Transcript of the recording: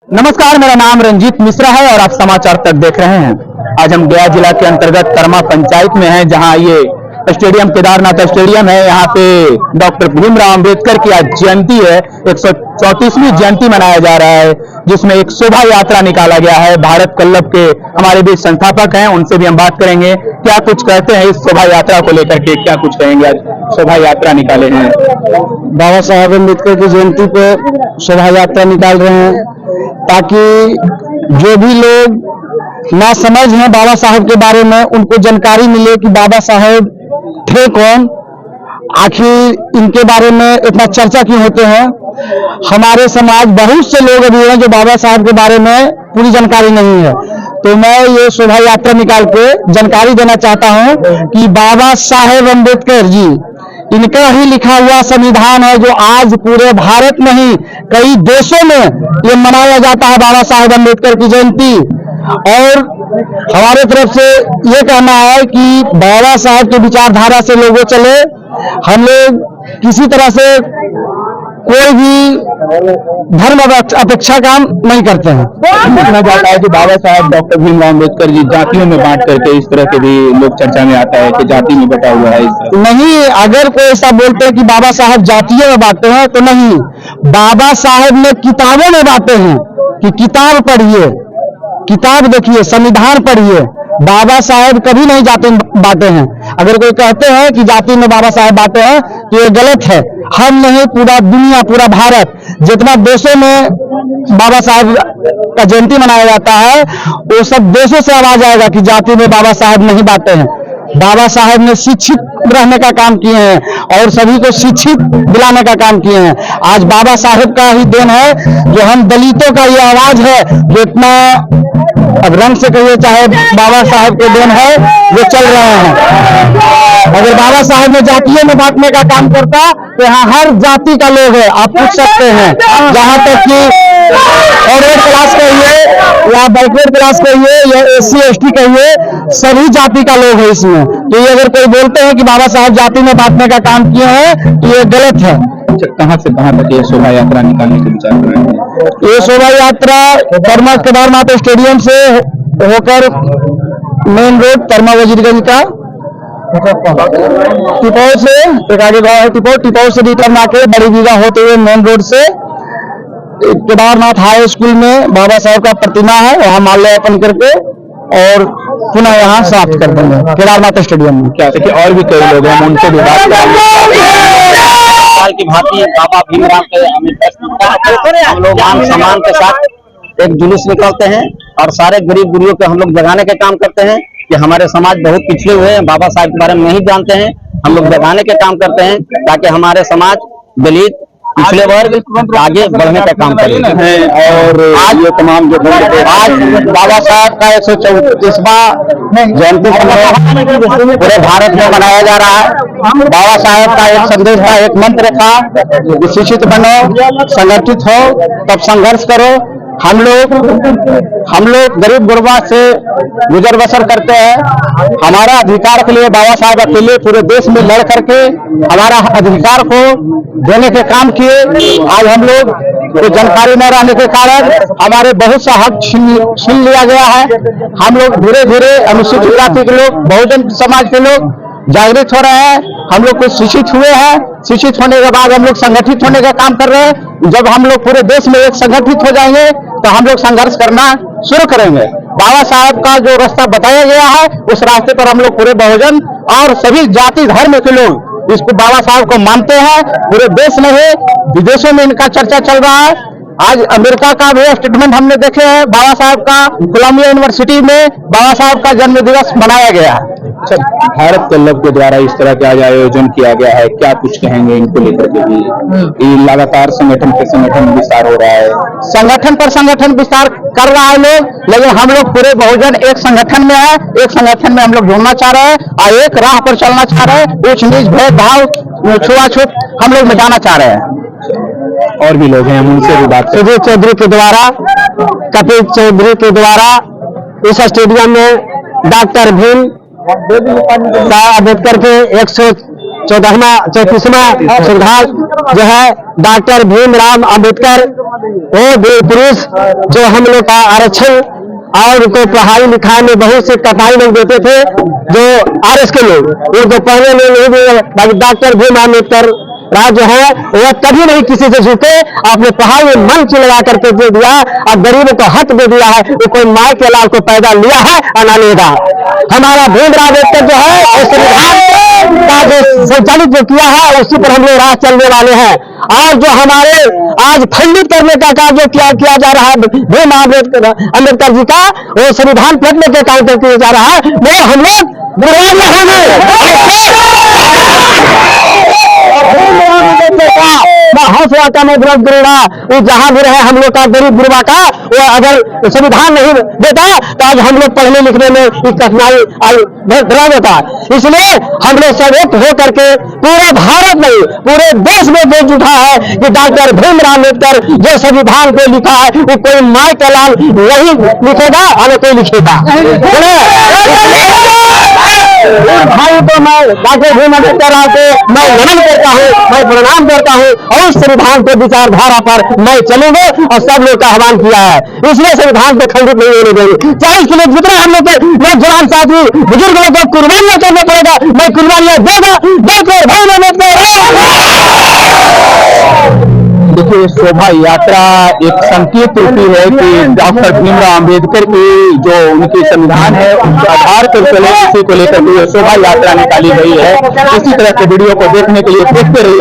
नमस्कार, मेरा नाम रंजीत मिश्रा है और आप समाचार तक देख रहे हैं। आज हम गया जिला के अंतर्गत तरमा पंचायत में हैं, जहां ये स्टेडियम केदारनाथ स्टेडियम है। यहाँ पे डॉक्टर भीमराव अंबेडकर की आज जयंती है, 134वीं जयंती मनाया जा रहा है, जिसमें एक शोभा यात्रा निकाला गया है। भारत क्लब के हमारे बीच संस्थापक हैं, उनसे भी हम बात करेंगे क्या कुछ कहते हैं इस शोभा यात्रा को लेकर के, क्या कुछ कहेंगे। आज शोभा यात्रा निकाले हैं, बाबा साहब अम्बेडकर की जयंती पे शोभा यात्रा निकाल रहे हैं, ताकि जो भी लोग ना समझ हैं बाबा साहब के बारे में, उनको जानकारी मिले कि बाबा साहब थे कौन, आखिर इनके बारे में इतना चर्चा क्यों होते हैं। हमारे समाज बहुत से लोग अभी हैं जो बाबा साहब के बारे में पूरी जानकारी नहीं है, तो मैं ये शोभा यात्रा निकाल के जानकारी देना चाहता हूं कि बाबा साहेब अम्बेडकर जी, इनका ही लिखा हुआ संविधान है जो आज पूरे भारत में ही कई देशों में ये मनाया जाता है, बाबा साहेब अम्बेडकर की जयंती। और हमारे तरफ से ये कहना है कि बाबा साहब की विचारधारा से लोगों चले, हम लोग किसी तरह से कोई भी धर्म अपेक्षा काम नहीं करते हैं। कहना जाता है कि बाबा साहब डॉक्टर भीमराव अम्बेडकर जी जातियों में बांट करके, इस तरह के भी लोग चर्चा में आता है कि जाति में बटा हुआ है। नहीं, अगर कोई ऐसा बोलते हैं कि बाबा साहब जातियों में बांटे हैं तो नहीं, बाबा साहब ने किताबों में बांटे हैं कि किताब पढ़िए, किताब देखिए, संविधान पढ़िए। बाबा साहब कभी नहीं जाति में बांटे हैं। अगर कोई कहते हैं कि जाति में बाबा साहब बांटे हैं तो ये गलत है। हम नहीं, पूरा दुनिया, पूरा भारत, जितना देशों में बाबा साहब का जयंती मनाया जाता है, वो सब देशों से आवाज आएगा कि जाति में बाबा साहब नहीं बांटे हैं। बाबा साहब ने शिक्षित रहने का काम किए हैं और सभी को शिक्षित दिलाने का काम किए हैं। आज बाबा साहब का ही देन है जो हम दलितों का ये आवाज है जो इतना, अब रंग से कहिए चाहे, बाबा साहब के देन है जो चल रहे हैं। अगर बाबा साहब ने जातियों में बांटने का काम करता तो यहाँ हर जाति का लोग है, आप पूछ सकते हैं, जहाँ तक कि ऑर्डर क्लास कहिए या बैकवर्ड क्लास कहिए या SC/ST कहिए, सभी जाति का लोग है इसमें। तो ये अगर कोई बोलते हैं कि बाबा साहब जाति में बांटने का काम किए हैं तो ये गलत है। कहां से कहां तक ये शोभा यात्रा निकालने के विचार कर रहे हैं? ये शोभा यात्रा तरमा केदारनाथ स्टेडियम से होकर मेन रोड तरमा वजीरगंज का टिपाऊ से एक आगे गाँव है, टिपाऊ से रिटर्न आके बड़ी बीघा होते हुए मेन रोड से केदारनाथ हाई स्कूल में बाबा साहब का प्रतिमा है, वहाँ माल्यार्पण करके और पुनः यहाँ समाप्त कर देंगे केदारनाथ स्टेडियम में। क्या देखिए, और भी कई लोग हैं, उनसे भी बात साल की भांति बाबा भीमराव के हम लोग मान सम्मान के साथ एक जुलूस निकालते हैं और सारे गरीब गुरियों को हम लोग जगाने के काम करते हैं कि हमारे समाज बहुत पिछड़े हुए हैं, बाबा साहब के बारे में नहीं जानते हैं। हम लोग जगाने के काम करते हैं ताकि हमारे समाज दलित पिछले वर्ग आगे बढ़ने का काम करें। और आज ये तमाम जो आज बाबा साहब का 134वां जयंती पूरे भारत में मनाया जा रहा है। बाबा साहब का एक संदेश था, एक मंत्र था, शिक्षित बनो, संगठित हो, तब संघर्ष करो। हम लोग गरीब गुरबा से गुजर बसर करते हैं। हमारा अधिकार के लिए बाबा साहब अकेले पूरे देश में लड़ करके हमारा अधिकार को देने के काम किए। आज हम लोग को जानकारी न रहने के कारण हमारे बहुत सा हक छीन लिया गया है। हम लोग धीरे धीरे अनुसूचित जाति के लोग, बहुजन समाज के लोग जागृत हो रहे हैं। हम लोग कुछ शिक्षित हुए हैं, शिक्षित होने के बाद हम लोग संगठित होने का काम कर रहे हैं। जब हम लोग पूरे देश में एक संगठित हो जाएंगे तो हम लोग संघर्ष करना शुरू करेंगे। बाबा साहब का जो रास्ता बताया गया है उस रास्ते पर हम लोग पूरे बहुजन और सभी जाति धर्म के लोग इसको बाबा साहब को मानते हैं। पूरे देश में ही, विदेशों में इनका चर्चा चल रहा है। आज अमेरिका का भी स्टेटमेंट हमने देखे हैं, बाबा साहब का कोलंबिया यूनिवर्सिटी में बाबा साहब का जन्म दिवस मनाया गया है। अच्छा, भारत क्लब के द्वारा इस तरह का आयोजन किया गया है, क्या कुछ कहेंगे इनको लेकर के भी? ये लगातार संगठन पे संगठन विस्तार हो रहा है, संगठन पर संगठन विस्तार कर रहा है लोग, लेकिन हम लोग पूरे बहुजन एक संगठन में है, एक संगठन में हम लोग जुड़ना चाह रहे हैं और एक राह पर चलना चाह रहे हैं। ऊंच नीच भेदभाव छुआछूत हम लोग मिटाना चाह रहे हैं। और भी लोग हैं, हम उनसे भी बात। सुधीर चौधरी के द्वारा, कपिल चौधरी के द्वारा इस स्टेडियम में डॉक्टर भीम अम्बेडकर के 34वां संविधान जो है डॉक्टर भीमराव अंबेडकर वो पुरुष जो हम लोग का आरक्षण और उनको पढ़ाई लिखाई में बहुत से कटाई लोग देते थे, जो आरएस के लोग उनको पढ़ने में नहीं दिए। डॉक्टर भीमराव अम्बेडकर राज जो है वह कभी नहीं किसी से झुके, आपने पढ़ाई में मन से लगा करके दे दिया और गरीबों को हक दे दिया है। वो कोई माँ के लाल को पैदा लिया है और ना लेगा। हमारा भीमराव अम्बेडकर जो है संविधान का जो संचालित जो किया है उसी पर हम लोग राह चलने वाले हैं। और जो हमारे आज खंडित करने का कार्य जो किया जा रहा है भीमराव अम्बेडकर जी का, वो संविधान फेंकने के कार्य किया जा रहा है, वो हम लोग हौसला का मैं विरोध करूंगा। वो जहां भी रहे हम लोग का गरीब गुरबा का, वो अगर संविधान नहीं देता तो आज हम लोग पढ़ने लिखने में कठिनाई बढ़ा देता। इसलिए हम लोग सब एक हो करके पूरे भारत में पूरे देश में देख उठा है कि डॉक्टर भीमराव अम्बेडकर जो संविधान को लिखा है वो कोई माई का लाल नहीं लिखेगा और कोई लिखेगा। भाई तो मैं डॉक्टर भीमराव अम्बेडकर को मैं नमन करता हूँ, मैं प्रणाम करता हूँ और उस संविधान के विचारधारा पर मैं चलूंगा और सब लोग का आह्वान किया है। इसलिए संविधान को खंडित नहीं होने देंगे। चाहे इसके लिए जितना हम लोग के जवान साथी बुजुर्ग लोग को कुर्बानियां करना पड़ेगा, मैं कुर्बानियां देगा। डॉक्टर भीमराव अम्बेडकर देखिए, शोभा यात्रा एक संकेत होती है कि डॉक्टर भीमराव अम्बेडकर की जो उनकी संविधान है उसके आधार पर चले, इसी को लेकर के शोभा यात्रा निकाली गई है। इसी तरह के वीडियो को देखने के लिए देखते रहिए